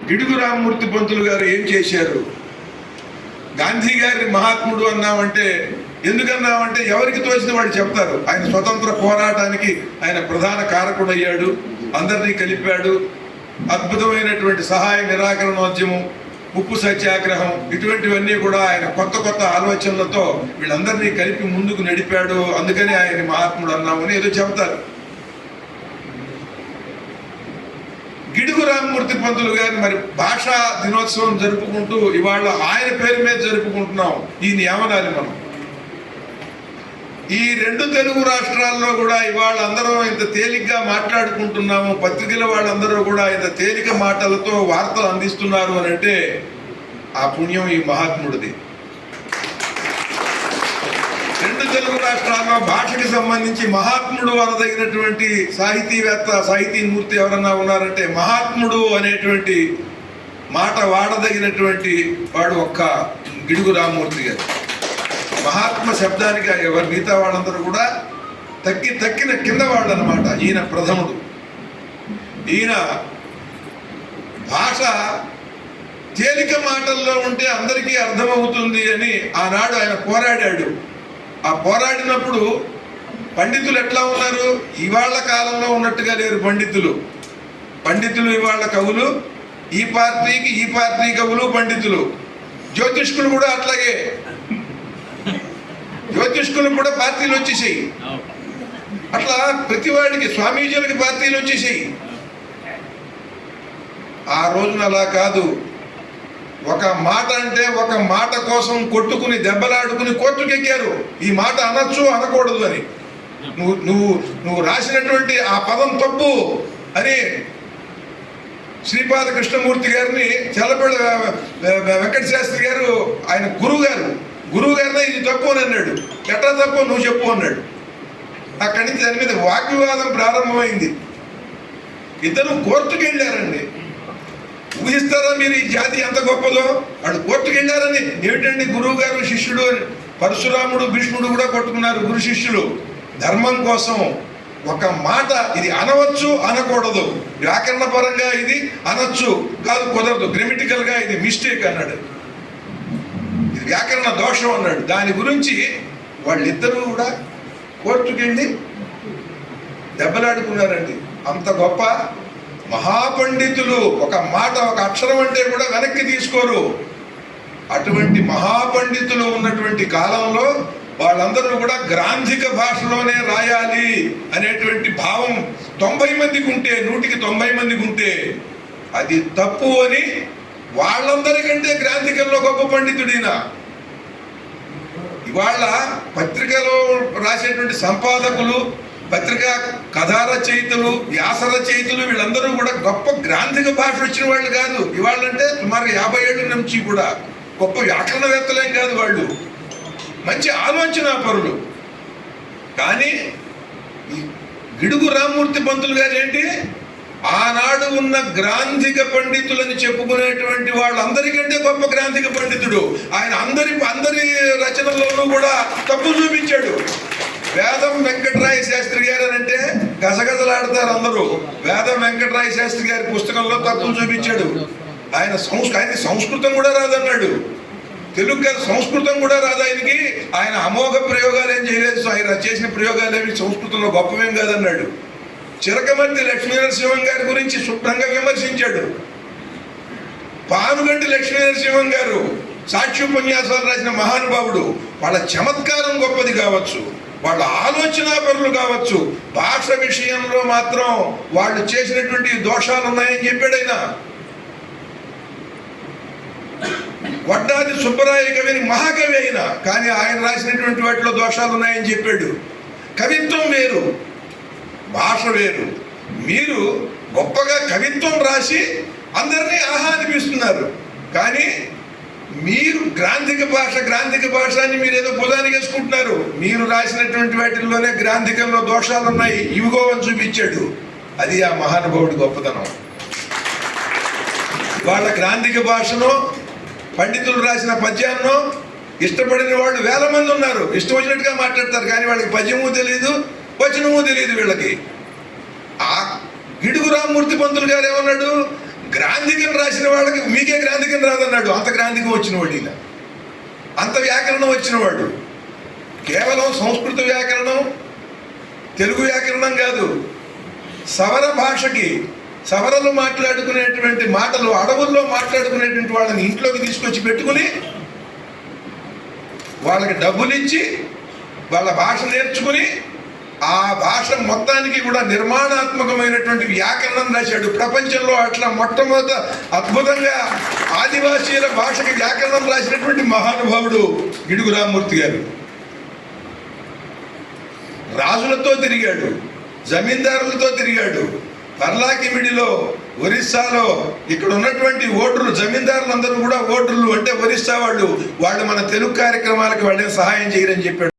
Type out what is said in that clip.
గిడుగు రామ్మూర్తి పంతులు గారు ఏం చేశారు? గాంధీ గారిని మహాత్ముడు అన్నామంటే ఎందుకన్నామంటే ఎవరికి తోచిన వాళ్ళు చెప్తారు. ఆయన స్వతంత్ర పోరాటానికి ఆయన ప్రధాన కారకుడయ్యాడు, అందరినీ కలిపాడు. అద్భుతమైనటువంటి సహాయ నిరాకరణోద్యమం, ఉప్పు సత్యాగ్రహం, ఇటువంటివన్నీ కూడా ఆయన కొత్త కొత్త ఆలోచనలతో వీళ్ళందరినీ కలిపి ముందుకు నడిపాడు, అందుకని ఆయన మహాత్ముడు అన్నామని ఏదో చెప్తారు. గిడుగు రామ్మూర్తి పంతులు గారిని మరి భాషా దినోత్సవం జరుపుకుంటూ ఇవాళ ఆయన పేరు మీద జరుపుకుంటున్నాం. ఈయన ఏమనాలి మనం? ఈ రెండు తెలుగు రాష్ట్రాల్లో కూడా ఇవాళ అందరం ఇంత తేలిగ్గా మాట్లాడుకుంటున్నాము, పత్రికల వాళ్ళందరూ కూడా ఇంత తేలిక మాటలతో వార్తలు అందిస్తున్నారు అని అంటే ఆ పుణ్యం ఈ మహాత్ముడిది. రెండు తెలుగు రాష్ట్రాల్లో భాషకి సంబంధించి మహాత్ముడు అనదగినటువంటి సాహితీవేత్త, సాహితీమూర్తి ఎవరన్నా ఉన్నారంటే మహాత్ముడు అనేటువంటి మాట వాడదగినటువంటి వాడు ఒక్క గిడుగు రామ్మూర్తి గారు. మహాత్మ శబ్దానికి ఎవరు మిగతా వాళ్ళందరూ కూడా తక్కిన కింద వాళ్ళు అన్నమాట. ఈయన ప్రథముడు. ఈయన భాష తేలిక మాటల్లో ఉంటే అందరికీ అర్థమవుతుంది అని ఆనాడు ఆయన పోరాడాడు. ఆ పోరాడినప్పుడు పండితులు ఎట్లా ఉన్నారు? ఇవాళ కాలంలో ఉన్నట్టుగా లేరు పండితులు. ఇవాళ కవులు, ఈ పార్టీ కవులు పండితులు. జ్యోతిష్కులు కూడా అట్లాగే, జ్యోతిష్కులు కూడా పార్టీలు వచ్చేసాయి. అట్లా ప్రతివాడికి, స్వామీజీలకి పార్టీలు వచ్చేసాయి. ఆ రోజున అలా కాదు. ఒక మాట అంటే ఒక మాట కోసం కొట్టుకుని దెబ్బలాడుకుని కోర్టుకెక్కారు. ఈ మాట అనొచ్చు అనకూడదు అని. నువ్వు రాసినటువంటి ఆ పదం తప్పు అని శ్రీపాద కృష్ణమూర్తి గారిని చల్లపల్లి వెంకట శాస్త్రి గారు, ఆయన గురువు గారినే ఇది తప్పు అని అన్నాడు. ఎట్లా తప్పు నువ్వు చెప్పు అన్నాడు. అక్కడి నుంచి దాని మీద వాగ్వివాదం ప్రారంభమైంది. ఇద్దరు కోర్టుకు వెళ్ళారండి. ఊహిస్తారా మీరు ఈ జాతి ఎంత గొప్పదో? వాడు కోర్టుకు వెళ్ళారని. ఏమిటండి గురువు గారు శిష్యుడు అని. పరశురాముడు, భీష్ముడు కూడా కొట్టుకున్నారు, గురు శిష్యులు. ధర్మం కోసం ఒక మాట ఇది అనవచ్చు అనకూడదు, వ్యాకరణ పరంగా ఇది అనొచ్చు కాదు, కుదరదు, గ్రామటికల్గా ఇది మిస్టేక్ అన్నాడు, ఇది వ్యాకరణ దోషం అన్నాడు. దాని గురించి వాళ్ళిద్దరూ కూడా కోర్టుకు వెళ్ళి దెబ్బలాడుకున్నారండి. అంత గొప్ప మహాపండితులు. ఒక మాట, ఒక అక్షరం అంటే కూడా వెనక్కి తీసుకోరు. అటువంటి మహాపండితులు ఉన్నటువంటి కాలంలో వాళ్ళందరూ కూడా గ్రాంధిక భాషలోనే రాయాలి అనేటువంటి భావం 90 మందికి ఉంటే, 100కి 90 మందికి ఉంటే అది తప్పు అని వాళ్ళందరికంటే గ్రాంధికంలో గొప్ప పండితుడిన. ఇవాళ పత్రికలో రాసేటువంటి సంపాదకులు, పత్రికా కథా రచయితలు, వ్యాస రచయితలు వీళ్ళందరూ కూడా గొప్ప గ్రాంధిక భాష వచ్చిన వాళ్ళు కాదు. ఇవాళ్ళంటే సుమారు 50 ఏళ్ళ నుంచి కూడా గొప్ప వ్యాకరణవేత్తలేం కాదు వాళ్ళు, మంచి ఆలోచన పరులు. కానీ ఈ గిడుగు రామ్మూర్తి పంతులు గారు ఏంటి, ఆనాడు ఉన్న గ్రాంధిక పండితులని చెప్పుకునేటువంటి వాళ్ళందరికంటే గొప్ప గ్రాంధిక పండితుడు. ఆయన అందరి రచనల్లోనూ కూడా తప్పు చూపించాడు. వేదం వెంకటరాయ శాస్త్రి గారు అని అంటే గజగజలాడతారు అందరూ. వేదం వెంకటరాయ శాస్త్రి గారి పుస్తకంలో తప్పులు చూపించాడు. ఆయన సంస్కృతం కూడా రాదన్నాడు. తెలుగు గారు సంస్కృతం కూడా రాదు ఆయనకి. ఆయన అమోఘ ప్రయోగాలు ఏం చేయలేదు. ఆయన చేసిన ప్రయోగాలు ఏమి సంస్కృతంలో గొప్పవేం కాదన్నాడు. చిరకమర్తి లక్ష్మీనరసింహం గారి గురించి శుభ్రంగా విమర్శించాడు. పానుగంటి లక్ష్మీనరసింహం గారు సాక్ష్యోపన్యాసాలు రాసిన మహానుభావుడు. వాళ్ళ చమత్కారం గొప్పది కావచ్చు, వాళ్ళ ఆలోచనాపరులు కావచ్చు, భాష విషయంలో మాత్రం వాళ్ళు చేసినటువంటి దోషాలు ఉన్నాయని చెప్పాడు ఆయన. వడ్డాది సుబ్బరాయ కవిని మహాకవి అయినా కానీ ఆయన రాసినటువంటి వాటిలో దోషాలు ఉన్నాయని చెప్పాడు. కవిత్వం వేరు, భాష వేరు. మీరు గొప్పగా కవిత్వం రాసి అందరినీ ఆహ్వానిపిస్తున్నారు, కానీ మీరు గ్రాంధిక భాష అని మీరు ఏదో బుధానికి వేసుకుంటున్నారు. మీరు రాసినటువంటి వాటిల్లోనే గ్రాంధికంలో దోషాలు ఉన్నాయి, ఇవిగో అని చూపించాడు. అది ఆ మహానుభావుడి గొప్పతనం. వాళ్ళ గ్రాంధిక భాషను, పండితులు రాసిన పద్యాన్నో ఇష్టపడిన వాళ్ళు వేల మంది ఉన్నారు. ఇష్టం వచ్చినట్టుగా మాట్లాడతారు, కానీ వాళ్ళకి పద్యము తెలియదు, వచనము తెలియదు వీళ్ళకి. ఆ గిడుగు రామ్మూర్తి పంతులు గారు ఏమన్నాడు, గ్రాంధికం రాసిన వాళ్ళకి మీకే గ్రాంధికం రాదన్నాడు. అంత గ్రాంధికం వచ్చిన వాడు ఈయన, అంత వ్యాకరణం వచ్చినవాడు. కేవలం సంస్కృత వ్యాకరణం, తెలుగు వ్యాకరణం కాదు, సవర భాషకి, సవరలు మాట్లాడుకునేటువంటి మాటలు, అడవుల్లో మాట్లాడుకునేటువంటి వాళ్ళని ఇంట్లోకి తీసుకొచ్చి పెట్టుకుని వాళ్ళకి డబ్బులు ఇచ్చి వాళ్ళ భాష నేర్చుకుని ఆ భాష మొత్తానికి కూడా నిర్మాణాత్మకమైనటువంటి వ్యాకరణం రాశాడు. ప్రపంచంలో అట్లా మొట్టమొదట అద్భుతంగా ఆదివాసీల భాషకి వ్యాకరణం రాసినటువంటి మహానుభావుడు గిడుగు రామ్మూర్తి గారు. రాజులతో తిరిగాడు, జమీందారులతో తిరిగాడు. పర్లాకిమిడిలో, ఒరిస్సాలో ఇక్కడ ఉన్నటువంటి ఓటర్లు, జమీందారులందరూ కూడా ఓటర్లు అంటే ఒరిస్సా వాళ్ళు మన తెలుగు కార్యక్రమాలకు వాళ్ళని సహాయం చేయరని చెప్పాడు.